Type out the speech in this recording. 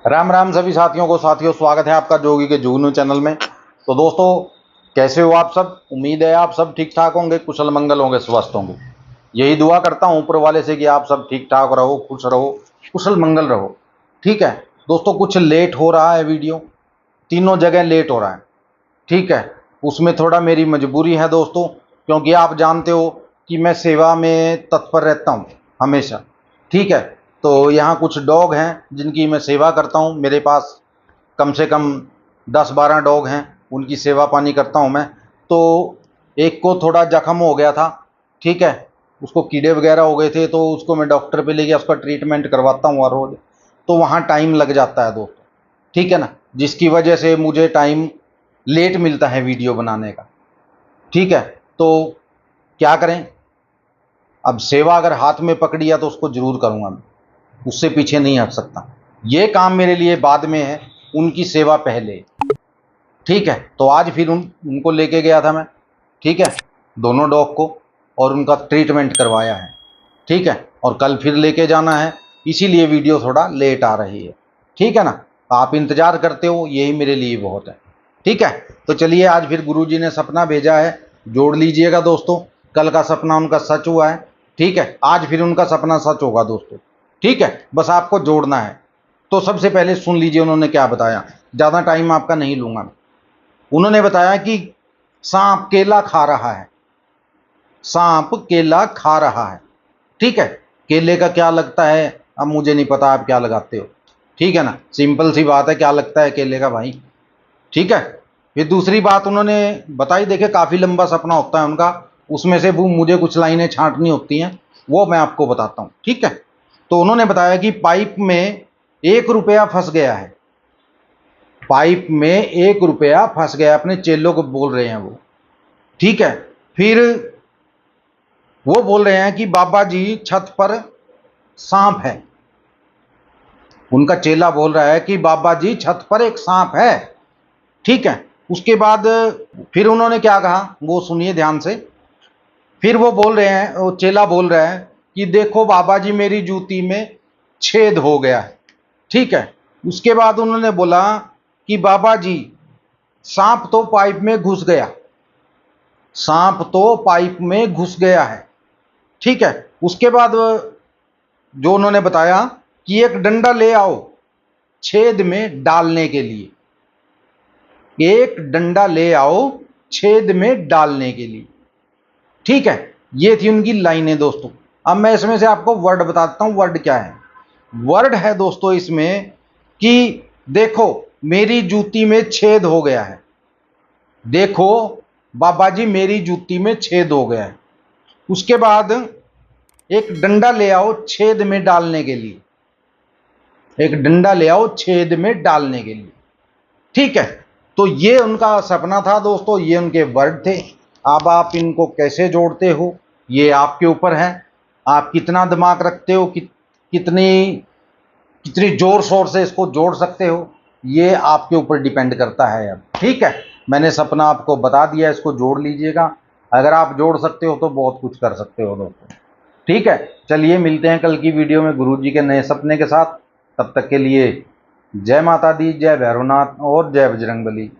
राम राम सभी साथियों को। स्वागत है आपका जोगी के जुगनू चैनल में। तो दोस्तों, कैसे हो आप सब? उम्मीद है आप सब ठीक ठाक होंगे, कुशल मंगल होंगे, स्वस्थ होंगे। यही दुआ करता हूँ ऊपर वाले से कि आप सब ठीक ठाक रहो, खुश रहो, कुशल मंगल रहो। ठीक है दोस्तों, कुछ लेट हो रहा है वीडियो, तीनों जगह लेट हो रहा है। ठीक है, उसमें थोड़ा मेरी मजबूरी है दोस्तों, क्योंकि आप जानते हो कि मैं सेवा में तत्पर रहता हूँ हमेशा। ठीक है, तो यहाँ कुछ डॉग हैं जिनकी मैं सेवा करता हूँ। मेरे पास कम से कम 10-12 डॉग हैं, उनकी सेवा पानी करता हूँ मैं। तो एक को थोड़ा जख्म हो गया था। ठीक है, उसको कीड़े वगैरह हो गए थे, तो उसको मैं डॉक्टर पे ले गया, उसका ट्रीटमेंट करवाता हूँ हर रोज़। तो वहाँ टाइम लग जाता है दोस्तों। ठीक है ना, जिसकी वजह से मुझे टाइम लेट मिलता है वीडियो बनाने का। ठीक है, तो क्या करें, अब सेवा अगर हाथ में पकड़ी है तो उसको जरूर करूँगा मैं, उससे पीछे नहीं हट सकता। ये काम मेरे लिए बाद में है, उनकी सेवा पहले। ठीक है, तो आज फिर उनको लेके गया था मैं। ठीक है, दोनों डॉग को, और उनका ट्रीटमेंट करवाया है। ठीक है, और कल फिर लेके जाना है, इसीलिए वीडियो थोड़ा लेट आ रही है। ठीक है ना, आप इंतज़ार करते हो, यही मेरे लिए बहुत है। ठीक है, तो चलिए, आज फिर गुरुजी ने सपना भेजा है, जोड़ लीजिएगा दोस्तों। कल का सपना उनका सच हुआ है। ठीक है, आज फिर उनका सपना सच होगा दोस्तों। ठीक है, बस आपको जोड़ना है। तो सबसे पहले सुन लीजिए उन्होंने क्या बताया, ज़्यादा टाइम आपका नहीं लूँगा। उन्होंने बताया कि सांप केला खा रहा है, सांप केला खा रहा है। ठीक है, केले का क्या लगता है, अब मुझे नहीं पता आप क्या लगाते हो। ठीक है ना, सिंपल सी बात है, क्या लगता है केले का भाई। ठीक है, फिर दूसरी बात उन्होंने बताई, देखे काफ़ी लंबा सपना होता है उनका, उसमें से वो मुझे कुछ लाइनें छांटनी होती हैं, वो मैं आपको बताता हूँ। ठीक है, तो उन्होंने बताया कि पाइप में 1 रुपया फंस गया है, पाइप में 1 रुपया फंस गया, अपने चेलों को बोल रहे हैं वो। ठीक है, फिर वो बोल रहे हैं कि बाबा जी छत पर सांप है। उनका चेला बोल रहा है कि बाबा जी छत पर एक सांप है। ठीक है, उसके बाद फिर उन्होंने क्या कहा वो सुनिए ध्यान से। फिर वो बोल रहे हैं, वो चेला बोल रहा है कि देखो बाबा जी मेरी जूती में छेद हो गया है। ठीक है, उसके बाद उन्होंने बोला कि बाबा जी सांप तो पाइप में घुस गया, सांप तो पाइप में घुस गया है। ठीक है, उसके बाद जो उन्होंने बताया कि एक डंडा ले आओ छेद में डालने के लिए, एक डंडा ले आओ छेद में डालने के लिए। ठीक है, ये थी उनकी लाइनें दोस्तों। अब मैं इसमें से आपको वर्ड बताता हूं, वर्ड क्या है। वर्ड है दोस्तों इसमें कि देखो मेरी जूती में छेद हो गया है, देखो बाबा जी मेरी जूती में छेद हो गया है। उसके बाद एक डंडा ले आओ छेद में डालने के लिए, एक डंडा ले आओ छेद में डालने के लिए। ठीक है, तो ये उनका सपना था दोस्तों, ये उनके वर्ड थे। अब आप इनको कैसे जोड़ते हो ये आपके ऊपर है, आप कितना दिमाग रखते हो, कितनी कितनी जोर शोर से इसको जोड़ सकते हो, ये आपके ऊपर डिपेंड करता है। अब ठीक है, मैंने सपना आपको बता दिया, इसको जोड़ लीजिएगा। अगर आप जोड़ सकते हो तो बहुत कुछ कर सकते हो दोस्तों। ठीक है, चलिए मिलते हैं कल की वीडियो में गुरुजी के नए सपने के साथ। तब तक के लिए जय माता दी, जय भैरवनाथ और जय बजरंगबली।